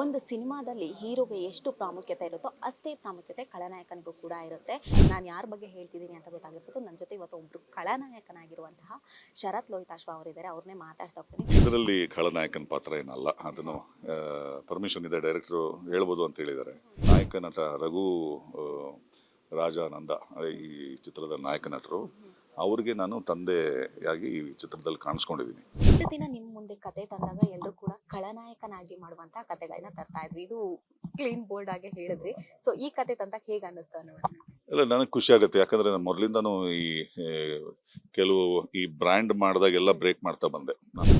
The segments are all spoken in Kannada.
ಒಂದು ಸಿನಿಮಾದಲ್ಲಿ ಹೀರೋಗೆ ಎಷ್ಟು ಪ್ರಾಮುಖ್ಯತೆ ಇರುತ್ತೋ ಅಷ್ಟೇ ಪ್ರಾಮುಖ್ಯತೆ ಖಳನಾಯಕನಿಗೂ ಕೂಡ ಇರುತ್ತೆ. ನಾನು ಯಾರ ಬಗ್ಗೆ ಹೇಳ್ತಿದ್ದೀನಿ ಅಂತ ಗೊತ್ತಾಗಿರ್ಬೋದು. ನನ್ನ ಜೊತೆ ಇವತ್ತು ಒಬ್ರು ಖಳನಾಯಕನಾಗಿರುವಂತಹ ಶರತ್ ಲೋಹಿತಾಶ್ವ ಅವರಿದ್ದಾರೆ. ಅವ್ರನ್ನೇ ಮಾತಾಡ್ತಾ ಹೋಗ್ತೀನಿ. ಇದರಲ್ಲಿ ಖಳನಾಯಕನ ಪಾತ್ರ ಏನಲ್ಲ, ಅದನ್ನು ಪರ್ಮಿಷನ್ ಇದೆ, ಡೈರೆಕ್ಟ್ರು ಹೇಳ್ಬೋದು ಅಂತ ಹೇಳಿದ್ದಾರೆ. ನಾಯಕ ನಟ ರಘು ರಾಜಾನಂದ ಈ ಚಿತ್ರದ ನಾಯಕ ನಟರು. ಅವ್ರಿಗೆ ನಾನು ತಂದೆಯಾಗಿ ಈ ಚಿತ್ರದಲ್ಲಿ ಕಾಣಿಸ್ಕೊಂಡಿದ್ದೀನಿ. ಇಷ್ಟು ದಿನ ನಿಮ್ಮ ಮುಂದೆ ಕತೆ ತಂದಾಗ ಎಲ್ಲರೂ ಕೂಡ ಖಳನಾಯಕನಾಗಿ ಮಾಡುವಂತಹ ಕತೆಗಳನ್ನ ತರ್ತಾ ಇದ್ವಿ. ಇದು ಕ್ಲೀನ್ ಬೋಲ್ಡ್ ಆಗಿ ಹೇಳಿದ್ರಿ. ಸೊ ಈ ಕತೆ ತಂದಾಗ ಹೇಗೆ ಅನ್ನಿಸ್ತು ಅನ್ನೋದನ್ನ? ಇಲ್ಲ, ನನಗೆ ಖುಷಿ ಆಗುತ್ತೆ. ಯಾಕಂದ್ರೆ ನಾನು ಮೊದಲಿಂದನೂ ಈ ಕೆಲವು ಈ ಬ್ರ್ಯಾಂಡ್ ಮಾಡಿದಾಗೆಲ್ಲ ಬ್ರೇಕ್ ಮಾಡ್ತಾ ಬಂದೆ.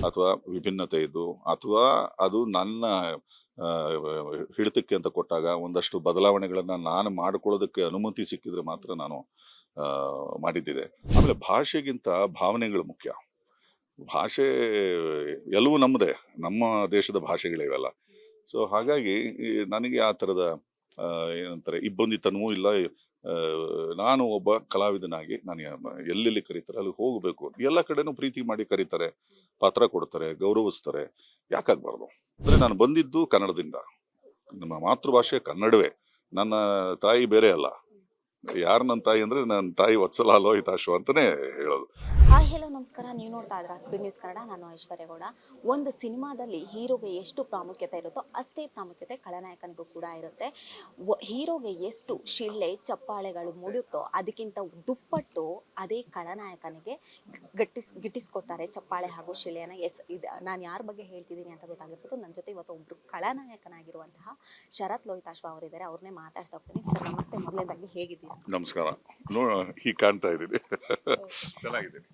ಅಥವಾ ವಿಭಿನ್ನತೆ ಇದ್ದು, ಅಥವಾ ಅದು ನನ್ನ ಹಿಡಿತಕ್ಕೆ ಅಂತ ಕೊಟ್ಟಾಗ ಒಂದಷ್ಟು ಬದಲಾವಣೆಗಳನ್ನ ನಾನು ಮಾಡ್ಕೊಳ್ಳೋದಕ್ಕೆ ಅನುಮತಿ ಸಿಕ್ಕಿದ್ರೆ ಮಾತ್ರ ನಾನು ಮಾಡಿದ್ದಿದೆ. ಆಮೇಲೆ ಭಾಷೆಗಿಂತ ಭಾವನೆಗಳು ಮುಖ್ಯ. ಭಾಷೆ ಎಲ್ಲವೂ ನಮ್ಮದೇ, ನಮ್ಮ ದೇಶದ ಭಾಷೆಗಳಿವೆಲ್ಲ. ಸೊ ಹಾಗಾಗಿ ನನಗೆ ಆ ಥರದ ಏನಂತಾರೆ ಇಬ್ಬಂದಿತನವೂ ಇಲ್ಲ. ನಾನು ಒಬ್ಬ ಕಲಾವಿದನಾಗಿ ನಾನು ಎಲ್ಲೆಲ್ಲಿ ಕರೀತಾರೆ ಅಲ್ಲಿ ಹೋಗಬೇಕು. ಎಲ್ಲ ಕಡೆನೂ ಪ್ರೀತಿ ಮಾಡಿ ಕರೀತಾರೆ, ಪಾತ್ರ ಕೊಡ್ತಾರೆ, ಗೌರವಿಸ್ತಾರೆ. ಯಾಕಾಗಬಾರ್ದು? ಅಂದರೆ ನಾನು ಬಂದಿದ್ದು ಕನ್ನಡದಿಂದ, ನಮ್ಮ ಮಾತೃಭಾಷೆ ಕನ್ನಡವೇ. ನನ್ನ ತಾಯಿ ಬೇರೆ ಅಲ್ಲ. ಯಾರು ನನ್ನ ತಾಯಿ ಅಂದರೆ ನನ್ನ ತಾಯಿ ವತ್ಸಲ ಲೋಹಿತಾಶ್ವ ಅಂತಾನೆ ಹೇಳೋದು. ಹಾಯ್, ಹೆಲೋ, ನಮಸ್ಕಾರ. ನೀವು ನೋಡ್ತಾ ಇದ್ರ ಸ್ಪೀಡ್ ನ್ಯೂಸ್ ಕನ್ನಡ. ನಾನು ಐಶ್ವರ್ಯ ಗೌಡ. ಒಂದು ಸಿನಿಮಾದಲ್ಲಿ ಹೀರೋಗೆ ಎಷ್ಟು ಪ್ರಾಮುಖ್ಯತೆ ಇರುತ್ತೋ ಅಷ್ಟೇ ಪ್ರಾಮುಖ್ಯತೆ ಖಳನಾಯಕನಿಗೂ ಕೂಡ ಇರುತ್ತೆ. ಹೀರೋಗೆ ಎಷ್ಟು ಶಿಳ್ಳೆ ಚಪ್ಪಾಳೆಗಳು ಮೂಡುತ್ತೋ ಅದಕ್ಕಿಂತ ದುಪ್ಪಟ್ಟು ಅದೇ ಖಳನಾಯಕನಿಗೆ ಗಿಟ್ಟಿಸ್ಕೊಡ್ತಾರೆ ಚಪ್ಪಾಳೆ ಹಾಗೂ ಶಿಳ್ಳೆಯನ್ನ. ನಾನು ಯಾರ ಬಗ್ಗೆ ಹೇಳ್ತಿದ್ದೀನಿ ಅಂತ ಗೊತ್ತಾಗಿರ್ಬೋದು. ನನ್ನ ಜೊತೆ ಇವತ್ತು ಒಬ್ರು ಖಳನಾಯಕನಾಗಿರುವಂತಹ ಶರತ್ ಲೋಹಿತಾಶ್ವ ಅವರಿದ್ದಾರೆ. ಅವ್ರನ್ನೇ ಮಾತಾಡ್ತಾ ಹೋಗ್ತೀನಿ. ಸರ್ ನಮಸ್ತೆ. ಮೊದಲನೇದಾಗಿ ಹೇಗಿದ್ದೀರಾ? ನಮಸ್ಕಾರ. ಹೀಗೆ ಕಾಣ್ತಾ ಇದ್ದೀನಿ, ಚೆನ್ನಾಗಿದ್ದೀನಿ.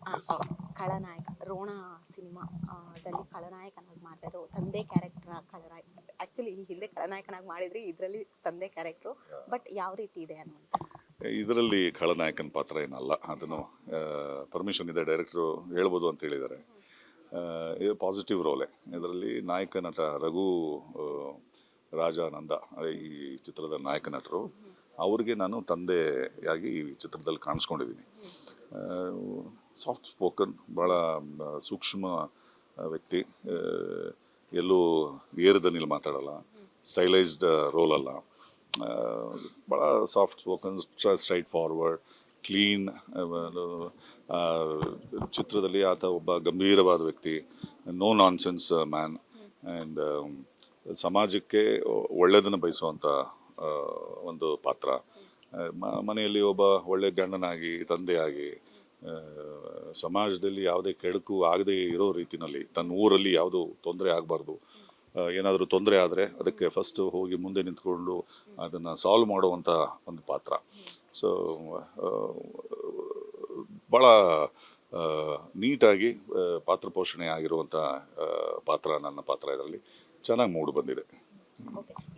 ಖಳನಾಯಕ ರೋಣ ಸಿನಿಮಾದಲ್ಲಿ ಖಳನಾಯಕನಾಗಿ ಮಾಡ್ತಾ ಇದ್ರು. ತಂದೆ ಕ್ಯಾರೆಕ್ಟರ್ ಖಳನಾಯಕ. ಆಕ್ಚುಲಿ ಈ ಹಿಂದೆ ಖಳನಾಯಕನಾಗಿ ಮಾಡಿದ್ರಿ, ಇದರಲ್ಲಿ ತಂದೆ ಕ್ಯಾರೆಕ್ಟರ್. ಬಟ್ ಯಾವ ರೀತಿ ಇದೆ ಅನ್ನುವಂತ? ಇದರಲ್ಲಿ ಖಳನಾಯಕನ ಪಾತ್ರ ಏನಲ್ಲ, ಅದನ್ನು ಪರ್ಮಿಷನ್ ಇದೆ, ಡೈರೆಕ್ಟ್ರು ಹೇಳ್ಬೋದು ಅಂತ ಹೇಳಿದ್ದಾರೆ. ಇದು ಪಾಸಿಟಿವ್ ರೋಲೆ. ಇದರಲ್ಲಿ ನಾಯಕ ನಟ ರಘು ರಾಜಾನಂದ ಈ ಚಿತ್ರದ ನಾಯಕ ನಟರು. ಅವ್ರಿಗೆ ನಾನು ತಂದೆಯಾಗಿ ಈ ಚಿತ್ರದಲ್ಲಿ ಕಾಣಿಸ್ಕೊಂಡಿದ್ದೀನಿ. ಸಾಫ್ಟ್ ಸ್ಪೋಕನ್, ಭಾಳ ಸೂಕ್ಷ್ಮ ವ್ಯಕ್ತಿ. ಎಲ್ಲೂ ಏರದನಿಲ್ಲಿ ಮಾತಾಡಲ್ಲ, ಸ್ಟೈಲೈಸ್ಡ್ ರೋಲ್ ಅಲ್ಲ. ಭಾಳ soft spoken, straight forward, clean. ಚಿತ್ರದಲ್ಲಿ ಆತ ಒಬ್ಬ ಗಂಭೀರವಾದ ವ್ಯಕ್ತಿ, ನೋ ನಾನ್ಸೆನ್ಸ್ ಮ್ಯಾನ್. ಆ್ಯಂಡ್ ಸಮಾಜಕ್ಕೆ ಒಳ್ಳೆಯದನ್ನು ಬಯಸುವಂಥ ಒಂದು ಪಾತ್ರ. ಮನೆಯಲ್ಲಿ ಒಬ್ಬ ಒಳ್ಳೆ ಗಂಡನಾಗಿ, ತಂದೆಯಾಗಿ, ಸಮಾಜದಲ್ಲಿ ಯಾವುದೇ ಕೆಡುಕು ಆಗದೆ ಇರೋ ರೀತಿಯಲ್ಲಿ, ತನ್ನ ಊರಲ್ಲಿ ಯಾವುದೂ ತೊಂದರೆ ಆಗಬಾರ್ದು. ಏನಾದರೂ ತೊಂದರೆ ಆದರೆ ಅದಕ್ಕೆ ಫಸ್ಟ್ ಹೋಗಿ ಮುಂದೆ ನಿಂತ್ಕೊಂಡು ಅದನ್ನು ಸಾಲ್ವ್ ಮಾಡುವಂಥ ಒಂದು ಪಾತ್ರ. ಸೊ ಭಾಳ ನೀಟಾಗಿ ಪಾತ್ರ ಪೋಷಣೆ ಆಗಿರುವಂಥ ಪಾತ್ರ ನನ್ನ ಪಾತ್ರ. ಇದರಲ್ಲಿ ಚೆನ್ನಾಗಿ ಮೂಡಿ ಬಂದಿದೆ.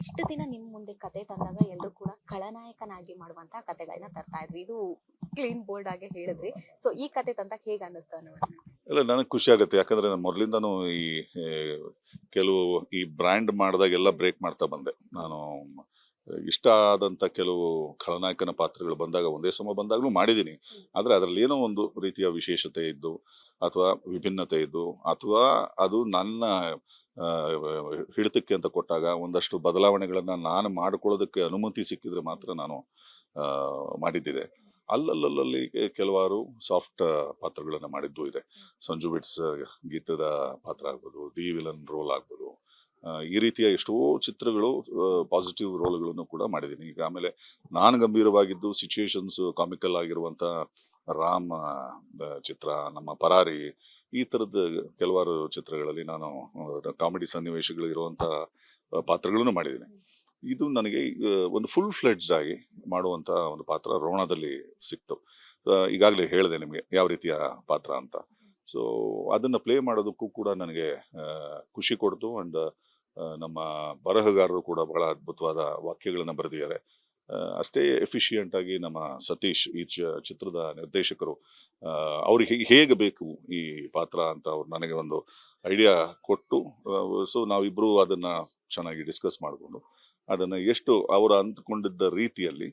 ಇಷ್ಟು ದಿನ ನಿಮ್ಮ ಮುಂದೆ ಕತೆ ತಂದಾಗ ಎಲ್ಲರೂ ಕೂಡ ಖಳನಾಯಕನಾಗಿ ಮಾಡುವಂತಹ ಕತೆಗಳನ್ನ ತರ್ತಾ ಇದ್ವಿ. ಇದು ಕ್ಲೀನ್ ಬೋಲ್ಡ್ ಆಗಿ ಹೇಳಿದ್ರಿ. ಸೊ ಈ ಕತೆ ತಂದಾಗ ಹೇಗೆ ಅನ್ನಿಸ್ತು ಅನ್ನೋದನ್ನ? ಇಲ್ಲ, ನನಗೆ ಖುಷಿ ಆಗುತ್ತೆ. ಯಾಕಂದ್ರೆ ನಾನು ಮೊದಲಿಂದನೂ ಈ ಕೆಲವು ಈ ಬ್ರ್ಯಾಂಡ್ ಮಾಡಿದಾಗೆಲ್ಲ ಬ್ರೇಕ್ ಮಾಡ್ತಾ ಬಂದೆ. ನಾನು ಇಷ್ಟ ಆದಂಥ ಕೆಲವು ಖಳನಾಯಕನ ಪಾತ್ರಗಳು ಬಂದಾಗ, ಒಂದೇ ಸಮ ಬಂದಾಗಲೂ ಮಾಡಿದ್ದೀನಿ. ಆದರೆ ಅದರಲ್ಲಿ ಏನೋ ಒಂದು ರೀತಿಯ ವಿಶೇಷತೆ ಇದ್ದು, ಅಥವಾ ವಿಭಿನ್ನತೆ ಇದ್ದು, ಅಥವಾ ಅದು ನನ್ನ ಹಿಡಿತಕ್ಕೆ ಅಂತ ಕೊಟ್ಟಾಗ ಒಂದಷ್ಟು ಬದಲಾವಣೆಗಳನ್ನ ನಾನು ಮಾಡ್ಕೊಳ್ಳೋದಕ್ಕೆ ಅನುಮತಿ ಸಿಕ್ಕಿದ್ರೆ ಮಾತ್ರ ನಾನು ಮಾಡಿದ್ದಿದೆ. ಅಲ್ಲಲ್ಲಿ ಕೆಲವಾರು ಸಾಫ್ಟ್ ಪಾತ್ರಗಳನ್ನು ಮಾಡಿದ್ದು ಇದೆ. ಸಂಜು ಬಿಟ್ಸ್ ಗೀತದ ಪಾತ್ರ ಆಗ್ಬೋದು, ದಿ ವಿಲನ್ ರೋಲ್ ಆಗ್ಬೋದು. ಈ ರೀತಿಯ ಎಷ್ಟೋ ಚಿತ್ರಗಳು, ಪಾಸಿಟಿವ್ ರೋಲ್ಗಳನ್ನು ಕೂಡ ಮಾಡಿದ್ದೀನಿ. ಈಗ ಆಮೇಲೆ ನಾನು ಗಂಭೀರವಾಗಿದ್ದು ಸಿಚುಯೇಷನ್ಸ್ ಕಾಮಿಕಲ್ ಆಗಿರುವಂಥ ರಾಮ್ ಚಿತ್ರ, ನಮ್ಮ ಪರಾರಿ, ಈ ಥರದ ಕೆಲವಾರು ಚಿತ್ರಗಳಲ್ಲಿ ನಾನು ಕಾಮಿಡಿ ಸನ್ನಿವೇಶಗಳು ಇರುವಂಥ ಪಾತ್ರಗಳನ್ನು ಮಾಡಿದ್ದೀನಿ. ಇದು ನನಗೆ ಒಂದು ಫುಲ್ ಫ್ಲೆಡ್ಜ್ಡ್ ಆಗಿ ಮಾಡುವಂಥ ಒಂದು ಪಾತ್ರ ರೋಣದಲ್ಲಿ ಸಿಕ್ತು. ಈಗಾಗಲೇ ಹೇಳಿದೆ ನಿಮಗೆ ಯಾವ ರೀತಿಯ ಪಾತ್ರ ಅಂತ. ಸೊ ಅದನ್ನು ಪ್ಲೇ ಮಾಡೋದಕ್ಕೂ ಕೂಡ ನನಗೆ ಖುಷಿ ಕೊಡ್ತು. ಆ್ಯಂಡ್ ನಮ್ಮ ಬರಹಗಾರರು ಕೂಡ ಬಹಳ ಅದ್ಭುತವಾದ ವಾಕ್ಯಗಳನ್ನು ಬರೆದಿದ್ದಾರೆ. ಅಷ್ಟೇ ಎಫಿಷಿಯೆಂಟ್ ಆಗಿ ನಮ್ಮ ಸತೀಶ್, ಈ ಚಿತ್ರದ ನಿರ್ದೇಶಕರು, ಅವ್ರಿಗೆ ಹೇಗೆ ಬೇಕು ಈ ಪಾತ್ರ ಅಂತ ಅವ್ರು ನನಗೆ ಒಂದು ಐಡಿಯಾ ಕೊಟ್ಟು, ಸೊ ನಾವಿಬ್ಬರು ಅದನ್ನು ಚೆನ್ನಾಗಿ ಡಿಸ್ಕಸ್ ಮಾಡಿಕೊಂಡು ಅದನ್ನು ಎಷ್ಟು ಅವರು ಅಂದ್ಕೊಂಡಿದ್ದ ರೀತಿಯಲ್ಲಿ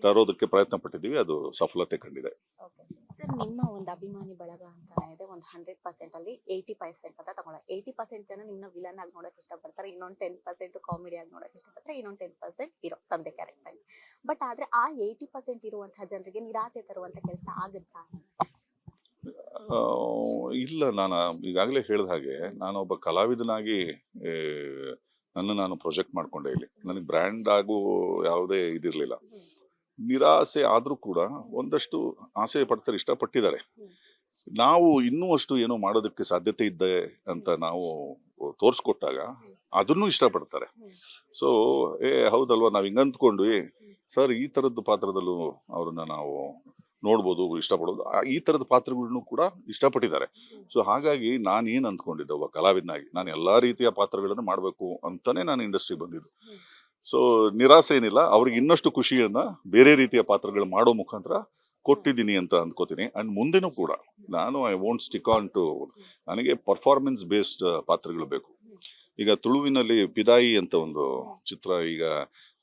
ತರೋದಕ್ಕೆ ಪ್ರಯತ್ನ ಪಟ್ಟಿದ್ದೀವಿ. ಅದು ಸಫಲತೆ ಕಂಡಿದೆ. ಸರ್ ನಿಮ್ಮ ಒಂದು ಅಭಿಮಾನಿ ಬಳಗ ಅಂತಾನೆ ಇದೆ, ಒಂದು 100% ಅಲ್ಲಿ 80% ಅಂತ ತಗೊಳ್ಳ. 80% ಜನ ನಿಮ್ನ ವಿಲನ್ ಆಗಿ ನೋಡಕ್ ಇಷ್ಟಪಡ್ತಾರೆ, ಇನ್ನೊಂದು 10% ಕಾಮಿಡಿ ಆಗಿ ನೋಡಕ್ ಇಷ್ಟಪಡ್ತಾರೆ, ಇನ್ನೊಂದು 10% ಹೀರೋ ತಂದೆ ಕ್ಯಾರೆಕ್ಟರ್. ಬಟ್ ಆದ್ರೆ ಆ 80% ಇರುವಂತಹ ಜನರಿಗೆ ನಿರಾಸೆ ತರುವಂತ ಕೆಲಸ ಆಗುತ್ತಾ? ಆ, ಇಲ್ಲ, ನಾನು ಈಗಾಗಲೇ ಹೇಳಿದ ಹಾಗೆ ನಾನೊಬ್ಬ ಕಲಾವಿದನಾಗಿ ಆ, ನಾನು ಪ್ರೊಜೆಕ್ಟ್ ಮಾಡ್ಕೊಂಡೆ. ಇಲ್ಲಿ ನನಗೆ ಬ್ರ್ಯಾಂಡ್ ಆಗು ಯಾವುದೇ ಇದಿರ್ಲಿಲ್ಲ. ನಿರಾಸೆ ಆದ್ರೂ ಕೂಡ ಒಂದಷ್ಟು ಆಸೆ ಪಡ್ತಾರೆ, ಇಷ್ಟಪಟ್ಟಿದ್ದಾರೆ. ನಾವು ಇನ್ನೂ ಅಷ್ಟು ಏನೋ ಮಾಡೋದಕ್ಕೆ ಸಾಧ್ಯತೆ ಇದ್ದೆ ಅಂತ ನಾವು ತೋರ್ಸ್ಕೊಟ್ಟಾಗ ಅದನ್ನು ಇಷ್ಟಪಡ್ತಾರೆ. ಸೊ ಹೌದಲ್ವಾ, ನಾವ್ ಹಿಂಗ ಅಂದ್ಕೊಂಡ್ವಿ ಸರ್, ಈ ತರದ್ದು ಪಾತ್ರದಲ್ಲೂ ಅವ್ರನ್ನ ನಾವು ನೋಡ್ಬೋದು, ಇಷ್ಟಪಡೋದು. ಈ ತರದ ಪಾತ್ರಗಳನ್ನು ಕೂಡ ಇಷ್ಟಪಟ್ಟಿದ್ದಾರೆ. ಸೊ ಹಾಗಾಗಿ ನಾನು ಏನ್ ಅಂದ್ಕೊಂಡಿದ್ದೆ, ಒಬ್ಬ ಕಲಾವಿದನಾಗಿ ನಾನು ಎಲ್ಲಾ ರೀತಿಯ ಪಾತ್ರಗಳನ್ನು ಮಾಡ್ಬೇಕು ಅಂತಾನೆ ನಾನು ಇಂಡಸ್ಟ್ರಿ ಬಂದಿದ್ದು. ಸೊ ನಿರಾಸೆ ಏನಿಲ್ಲ, ಅವ್ರಿಗೆ ಇನ್ನಷ್ಟು ಖುಷಿಯನ್ನ ಬೇರೆ ರೀತಿಯ ಪಾತ್ರಗಳು ಮಾಡೋ ಮುಖಾಂತರ ಕೊಟ್ಟಿದ್ದೀನಿ ಅಂತ ಅಂದ್ಕೋತೀನಿ. ಅಂಡ್ ಮುಂದೆನೂ ಕೂಡ ನಾನು I won't stick on to, ನನಗೆ ಪರ್ಫಾರ್ಮೆನ್ಸ್ ಬೇಸ್ಡ್ ಪಾತ್ರಗಳು ಬೇಕು. ಈಗ ತುಳುವಿನಲ್ಲಿ ಪಿದಾಯಿ ಅಂತ ಒಂದು ಚಿತ್ರ ಈಗ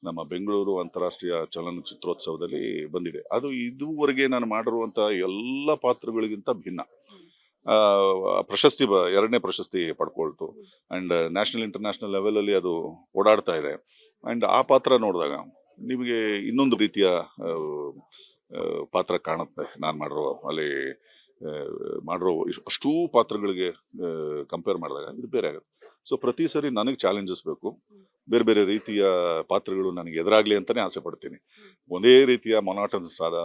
ನಮ್ಮ ಬೆಂಗಳೂರು ಅಂತಾರಾಷ್ಟ್ರೀಯ ಚಲನಚಿತ್ರೋತ್ಸವದಲ್ಲಿ ಬಂದಿದೆ. ಅದು ಇದುವರೆಗೆ ನಾನು ಮಾಡಿರುವಂತ ಎಲ್ಲ ಪಾತ್ರಗಳಿಗಿಂತ ಭಿನ್ನ. ಪ್ರಶಸ್ತಿ 2ನೇ ಪ್ರಶಸ್ತಿ ಪಡ್ಕೊಳ್ತು. ಅಂಡ್ ನ್ಯಾಷನಲ್ ಇಂಟರ್ನ್ಯಾಷನಲ್ ಲೆವೆಲ್ ಅಲ್ಲಿ ಅದು ಓಡಾಡ್ತಾ ಇದೆ. ಅಂಡ್ ಆ ಪಾತ್ರ ನೋಡಿದಾಗ ನಿಮಗೆ ಇನ್ನೊಂದು ರೀತಿಯ ಪಾತ್ರ ಕಾಣುತ್ತೆ. ನಾನು ಮಾಡಿರೋ ಅಷ್ಟೂ ಪಾತ್ರಗಳಿಗೆ ಕಂಪೇರ್ ಮಾಡಿದಾಗ ಇದು ಬೇರೆ ಆಗುತ್ತೆ. ಸೊ ಪ್ರತಿ ಸರಿ ನನಗೆ ಚಾಲೆಂಜಸ್ ಬೇಕು, ಬೇರೆ ಬೇರೆ ರೀತಿಯ ಪಾತ್ರಗಳು ನನಗೆ ಎದುರಾಗ್ಲಿ ಅಂತಾನೆ ಆಸೆ ಪಡ್ತೀನಿ. ಒಂದೇ ರೀತಿಯ ಮೊನಾಟನ್ಸ್ ಆದ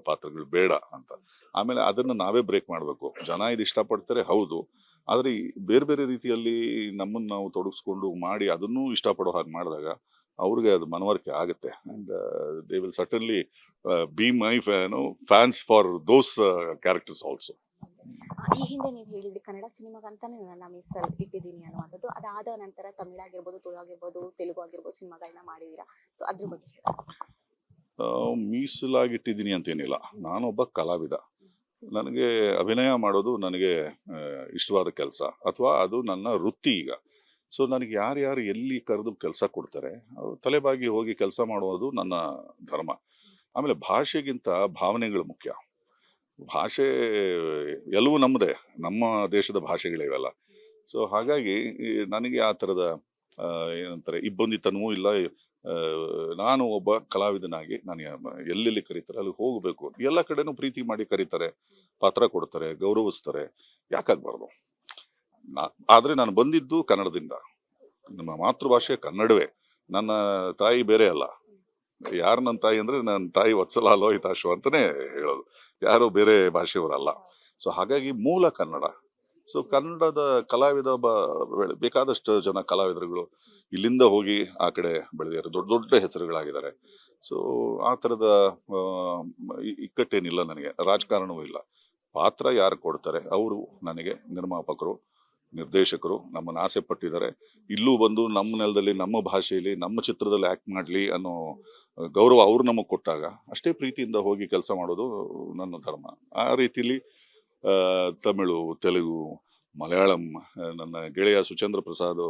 ಪಾತ್ರಗಳು ಬೇಡ ಅಂತ. ಆಮೇಲೆ ಅದನ್ನ ನಾವೇ ಬ್ರೇಕ್ ಮಾಡಬೇಕು. ಜನ ಇದು ಇಷ್ಟಪಡ್ತಾರೆ ಹೌದು, ಆದ್ರೆ ಬೇರೆ ಬೇರೆ ರೀತಿಯಲ್ಲಿ ನಮ್ಮನ್ನು ನಾವು ತೊಡಗಿಸ್ಕೊಂಡು ಮಾಡಿ ಅದನ್ನೂ ಇಷ್ಟಪಡೋ ಹಾಗೆ ಮಾಡಿದಾಗ ಅವ್ರಿಗೆ ಅದು ಮನವರಿಕೆ ಆಗುತ್ತೆ. And they will certainly be my fans for those characters also. ಈ ಹಿಂದೆ ನೀವು ಹೇಳಿದ್ರಿ ಕನ್ನಡ ಸಿನಿಮಾಗಂತಾನೆ ನನ್ನ ಮೀಸಲ್ ಇಟ್ಟಿದ್ದೀನಿ ಅನ್ನುವಂಥದ್ದು. ಅದಾದ ನಂತರ ತಮಿಳ್ ಆಗಿರ್ಬೋದು, ತುಳು ಆಗಿರ್ಬೋದು, ತೆಲುಗು ಆಗಿರ್ಬೋದು ಸಿನಿಮಾಗಳನ್ನ ಮಾಡಿದೀರಾ. ಸೊ ಅದ್ರ ಬಗ್ಗೆ ಹೇಳಿ. ಮೀಸಲಾಗಿಟ್ಟಿದ್ದೀನಿ ಅಂತೇನಿಲ್ಲ, ನಾನೊಬ್ಬ ಕಲಾವಿದ. ನನಗೆ ಅಭಿನಯ ಮಾಡೋದು ನನಗೆ ಇಷ್ಟವಾದ ಕೆಲಸ, ಅಥವಾ ಅದು ನನ್ನ ವೃತ್ತಿ ಈಗ. ಸೊ ನನಗೆ ಯಾರ್ಯಾರು ಎಲ್ಲಿ ಕರೆದು ಕೆಲಸ ಕೊಡ್ತಾರೆ ತಲೆಬಾಗಿ ಹೋಗಿ ಕೆಲಸ ಮಾಡುವುದು ನನ್ನ ಧರ್ಮ. ಆಮೇಲೆ ಭಾಷೆಗಿಂತ ಭಾವನೆಗಳು ಮುಖ್ಯ. ಭಾಷೆ ಎಲ್ಲವೂ ನಮ್ಮದೇ, ನಮ್ಮ ದೇಶದ ಭಾಷೆಗಳಿವೆಲ್ಲ. ಸೊ ಹಾಗಾಗಿ ನನಗೆ ಆ ಥರದ ಏನಂತಾರೆ ಇಬ್ಬಂದಿತನವೂ ಇಲ್ಲ. ನಾನು ಒಬ್ಬ ಕಲಾವಿದನಾಗಿ ನಾನು ಎಲ್ಲೆಲ್ಲಿ ಕರೀತಾರೆ ಅಲ್ಲಿ ಹೋಗಬೇಕು. ಎಲ್ಲ ಕಡೆನೂ ಪ್ರೀತಿ ಮಾಡಿ ಕರೀತಾರೆ, ಪಾತ್ರ ಕೊಡ್ತಾರೆ, ಗೌರವಿಸ್ತಾರೆ, ಯಾಕಾಗ್ಬಾರ್ದು? ಆದ್ರೆ ನಾನು ಬಂದಿದ್ದು ಕನ್ನಡದಿಂದ, ನಮ್ಮ ಮಾತೃಭಾಷೆ ಕನ್ನಡವೇ. ನನ್ನ ತಾಯಿ ಬೇರೆ ಅಲ್ಲ. ಯಾರು ನನ್ನ ತಾಯಿ ಅಂದ್ರೆ ನನ್ನ ತಾಯಿ ವತ್ಸಲ ಲೋಹಿತಾಶು ಅಂತಾನೆ ಹೇಳೋದು, ಯಾರು ಬೇರೆ ಭಾಷೆಯವರಲ್ಲ. ಸೊ ಹಾಗಾಗಿ ಮೂಲ ಕನ್ನಡ. ಸೊ ಕನ್ನಡದ ಕಲಾವಿದ ಬೇಕಾದಷ್ಟು ಜನ ಕಲಾವಿದರುಗಳು ಇಲ್ಲಿಂದ ಹೋಗಿ ಆ ಕಡೆ ಬೆಳೆದಿದ್ದಾರೆ, ದೊಡ್ಡ ದೊಡ್ಡ ಹೆಸರುಗಳಾಗಿದ್ದಾರೆ. ಸೊ ಆ ಥರದ ಇಕ್ಕಟ್ಟೇನಿಲ್ಲ ನನಗೆ, ರಾಜಕಾರಣವೂ ಇಲ್ಲ. ಪಾತ್ರ ಯಾರು ಕೊಡ್ತಾರೆ ಅವರು ನನಗೆ ನಿರ್ಮಾಪಕರು, ನಿರ್ದೇಶಕರು ನಮ್ಮನ್ನು ಆಸೆ ಪಟ್ಟಿದ್ದಾರೆ. ಇಲ್ಲೂ ಬಂದು ನಮ್ಮ ನೆಲದಲ್ಲಿ, ನಮ್ಮ ಭಾಷೆಯಲ್ಲಿ, ನಮ್ಮ ಚಿತ್ರದಲ್ಲಿ ಆಕ್ಟ್ ಮಾಡ್ಲಿ ಅನ್ನೋ ಗೌರವ ಅವ್ರು ನಮಗೆ ಕೊಟ್ಟಾಗ ಅಷ್ಟೇ ಪ್ರೀತಿಯಿಂದ ಹೋಗಿ ಕೆಲಸ ಮಾಡೋದು ನನ್ನ ಧರ್ಮ. ಆ ರೀತಿಲಿ ತಮಿಳು, ತೆಲುಗು, ಮಲಯಾಳಂ, ನನ್ನ ಗೆಳೆಯ ಸುಚೇಂದ್ರ ಪ್ರಸಾದ್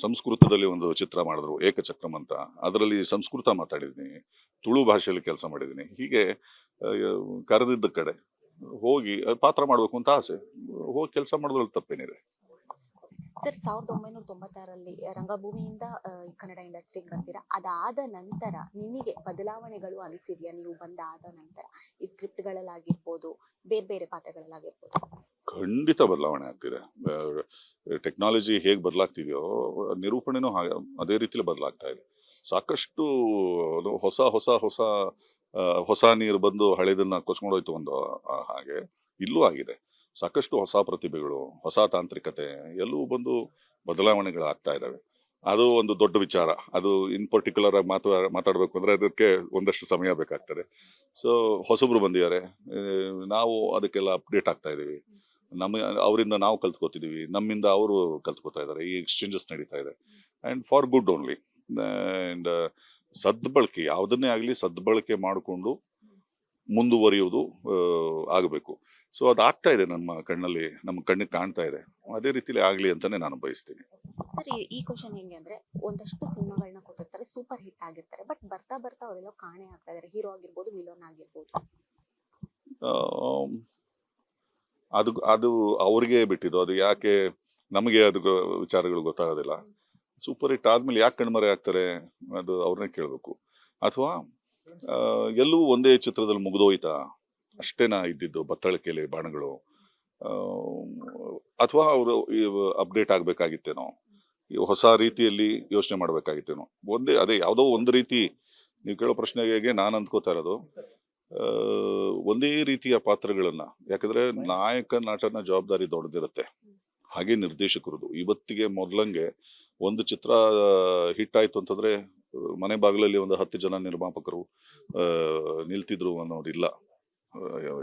ಸಂಸ್ಕೃತದಲ್ಲಿ ಒಂದು ಚಿತ್ರ ಮಾಡಿದ್ರು, ಏಕಚಕ್ರಂ ಅಂತ. ಅದರಲ್ಲಿ ಸಂಸ್ಕೃತ ಮಾತಾಡಿದ್ದೀನಿ, ತುಳು ಭಾಷೆಯಲ್ಲಿ ಕೆಲಸ ಮಾಡಿದ್ದೀನಿ. ಹೀಗೆ ಕರೆದಿದ್ದ ಕಡೆ ಹೋಗಿ ಪಾತ್ರ ಮಾಡ್ಬೇಕು ಅಂತ ಆಸೆ, ಹೋಗಿ ಕೆಲಸ ಮಾಡೋದ್ರಲ್ಲಿ ತಪ್ಪೇನಿದೆ. ಸರ್ 1996ರಲ್ಲಿ ರಂಗಭೂಮಿಯಿಂದ ಕನ್ನಡ ಇಂಡಸ್ಟ್ರಿಗೆ ಬರ್ತೀರಾ. ಅದಾದ ನಂತರ ನಿಮಗೆ ಬದಲಾವಣೆಗಳು ಅನಿಸಿದ್ಯಾ? ನೀವು ಬಂದಾದ ನಂತರ ಈ ಸ್ಕ್ರಿಪ್ಟ್ಗಳಲ್ಲಾಗಿರ್ಬೋದು, ಬೇರೆ ಬೇರೆ ಪಾತ್ರಗಳಲ್ಲಾಗಿರ್ಬೋದು. ಖಂಡಿತ ಬದಲಾವಣೆ ಆಗ್ತಿದೆ. ಟೆಕ್ನಾಲಜಿ ಹೇಗೆ ಬದಲಾಗ್ತಿದೆಯೋ ನಿರೂಪಣೆನೂ ಅದೇ ರೀತಿಲಿ ಬದಲಾಗ್ತಾ ಇದೆ. ಸಾಕಷ್ಟು ಹೊಸ ಹೊಸ ಹೊಸ ಹೊಸ ನೀರು ಬಂದು ಹಳೆದನ್ನ ಕೊಚ್ಕೊಂಡೋಯ್ತು ಒಂದು ಹಾಗೆ ಇಲ್ಲೂ ಆಗಿದೆ. ಸಾಕಷ್ಟು ಹೊಸ ಪ್ರತಿಭೆಗಳು, ಹೊಸ ತಾಂತ್ರಿಕತೆ ಎಲ್ಲವೂ ಬಂದು ಬದಲಾವಣೆಗಳಾಗ್ತಾ ಇದ್ದಾವೆ. ಅದು ಒಂದು ದೊಡ್ಡ ವಿಚಾರ. ಅದು ಇನ್ ಪರ್ಟಿಕ್ಯುಲರ್ ಆಗಿ ಮಾತಾಡ್ಬೇಕು ಅಂದ್ರೆ ಅದಕ್ಕೆ ಒಂದಷ್ಟು ಸಮಯ ಬೇಕಾಗ್ತದೆ. ಸೊ ಹೊಸಬ್ರು ಬಂದಿದ್ದಾರೆ, ನಾವು ಅದಕ್ಕೆಲ್ಲ ಅಪ್ಡೇಟ್ ಆಗ್ತಾ ಇದೀವಿ. ಅವರಿಂದ ನಾವು ಕಲ್ತ್ಕೋತಿದೀವಿ, ನಮ್ಮಿಂದ ಅವರು ಕಲ್ತ್ಕೋತಾ ಇದ್ದಾರೆ. ಈ ಎಕ್ಸ್ಚೇಂಜಸ್ ನಡೀತಾ ಇದೆ, and for good only. And ಸದ್ಬಳಕೆ, ಯಾವುದನ್ನೇ ಆಗಲಿ ಸದ್ಬಳಕೆ ಮಾಡಿಕೊಂಡು ಮುಂದುವರಿಯುವುದು ಆಗಬೇಕು. ಸೊ ಅದಾಗ್ತಾ ಇದೆ, ನಮ್ಮ ಕಣ್ಣಿಗೆ ಕಾಣ್ತಾ ಇದೆ. ಅದೇ ರೀತಿಲಿ ಆಗ್ಲಿ ಅಂತಾನೆ ನಾನು ಬಯಸ್ತೀನಿ. ಸರ್ ಈ ಕ್ವಶನ್ ಹೆಂಗೆ ಅಂದ್ರೆ, ಒಂದಷ್ಟು ಸಿನಿಮಾಗಳನ್ನ ಕೊಟ್ಟಿರ್ತಾರೆ, ಸೂಪರ್ ಹಿಟ್ ಆಗಿರ್ತಾರೆ, ಬಟ್ ಬರ್ತಾ ಬರ್ತಾ ಅವರೆಲ್ಲ ಕಾಣೆ ಆಗ್ತಾ ಇದಾರೆ. ಹೀರೋ ಆಗಿರ್ಬೋದು, ವಿಲನ್ ಆಗಿರ್ಬೋದು. ಅದು ಅದು ಅವ್ರಿಗೆ ಬಿಟ್ಟಿದ್ದು. ಅದು ಯಾಕೆ ನಮಗೆ ಅದು ವಿಚಾರಗಳು ಗೊತ್ತಾಗೋದಿಲ್ಲ. ಸೂಪರ್ ಹಿಟ್ ಆದ್ಮೇಲೆ ಯಾಕೆ ಕಣ್ಮರೆ ಆಗ್ತಾರೆ ಅದು ಅವ್ರನ್ನೇ ಕೇಳಬೇಕು. ಅಥವಾ ಎಲ್ಲವೂ ಒಂದೇ ಚಿತ್ರದಲ್ಲಿ ಮುಗಿದೋಯ್ತಾ, ಅಷ್ಟೇನಾ ಇದ್ದಿದ್ದು ಬತ್ತಳಿಕೆಯಲ್ಲಿ ಬಾಣಗಳು, ಅಥವಾ ಅವರು ಅಪ್ಡೇಟ್ ಆಗ್ಬೇಕಾಗಿತ್ತೇನೋ, ಈ ಹೊಸ ರೀತಿಯಲ್ಲಿ ಯೋಚನೆ ಮಾಡ್ಬೇಕಾಗಿತ್ತೇನೋ. ಅದೇ ಯಾವುದೋ ಒಂದು ರೀತಿ ನೀವು ಕೇಳೋ ಪ್ರಶ್ನೆಗೆ ನಾನು ಅಂದ್ಕೋತಾ ಇರೋದು, ಒಂದೇ ರೀತಿಯ ಪಾತ್ರಗಳನ್ನ, ಯಾಕಂದ್ರೆ ನಾಯಕ ನಟನ ಜವಾಬ್ದಾರಿ ದೊಡ್ಡದಿರುತ್ತೆ, ಹಾಗೆ ನಿರ್ದೇಶಕರದು. ಇವತ್ತಿಗೆ ಮೊದ್ಲಂಗೆ ಒಂದು ಚಿತ್ರ ಹಿಟ್ ಆಯ್ತು ಅಂತಂದ್ರೆ ಮನೆ ಬಾಗಿಲಲ್ಲಿ ಒಂದು 10 ಜನ ನಿರ್ಮಾಪಕರು ನಿಲ್ತಿದ್ರು ಅನ್ನೋದಿಲ್ಲ.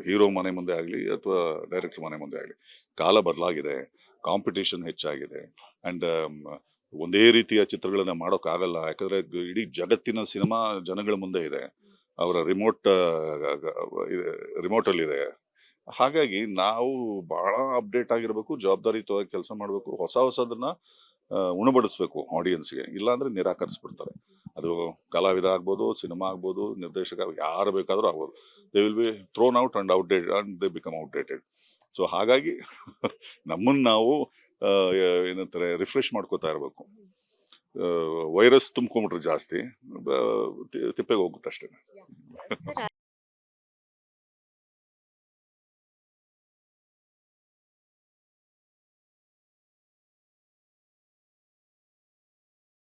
ಹೀರೋ ಮನೆ ಮುಂದೆ ಆಗ್ಲಿ ಅಥವಾ ಡೈರೆಕ್ಟರ್ ಮನೆ ಮುಂದೆ ಆಗ್ಲಿ, ಕಾಲ ಬದಲಾಗಿದೆ, ಕಾಂಪಿಟೇಷನ್ ಹೆಚ್ಚಾಗಿದೆ. ಅಂಡ್ ಒಂದೇ ರೀತಿಯ ಚಿತ್ರಗಳನ್ನ ಮಾಡೋಕ್ ಆಗಲ್ಲ, ಯಾಕಂದ್ರೆ ಇಡೀ ಜಗತ್ತಿನ ಸಿನಿಮಾ ಜನಗಳ ಮುಂದೆ ಇದೆ, ಅವರ ರಿಮೋಟ್ ಅಲ್ಲಿ ಇದೆ. ಹಾಗಾಗಿ ನಾವು ಬಹಳ ಅಪ್ಡೇಟ್ ಆಗಿರ್ಬೇಕು, ಜವಾಬ್ದಾರಿಯುತವಾಗಿ ಕೆಲಸ ಮಾಡ್ಬೇಕು, ಹೊಸದನ್ನ ಉಣಬಡಿಸ್ಬೇಕು ಆಡಿಯನ್ಸ್ಗೆ. ಇಲ್ಲಾಂದ್ರೆ ನಿರಾಕರಿಸ್ಬಿಡ್ತಾರೆ. ಅದು ಕಲಾವಿದ ಆಗ್ಬೋದು, ಸಿನಿಮಾ ಆಗ್ಬೋದು, ನಿರ್ದೇಶಕ, ಯಾರು ಬೇಕಾದ್ರೂ ಆಗ್ಬೋದು. They will be throne out and outdated and they become outdated. So ಹಾಗಾಗಿ ನಮ್ಮನ್ನ ನಾವು ಏನಂತಾರೆ ರಿಫ್ರೆಶ್ ಮಾಡ್ಕೋತಾ ಇರ್ಬೇಕು. ವೈರಸ್ ತುಂಬ್ಕೊಂಡ್ಬಿಟ್ರೆ ಜಾಸ್ತಿ ತಿಪ್ಪೆಗೆ ಹೋಗುತ್ತೆ ಅಷ್ಟೇ.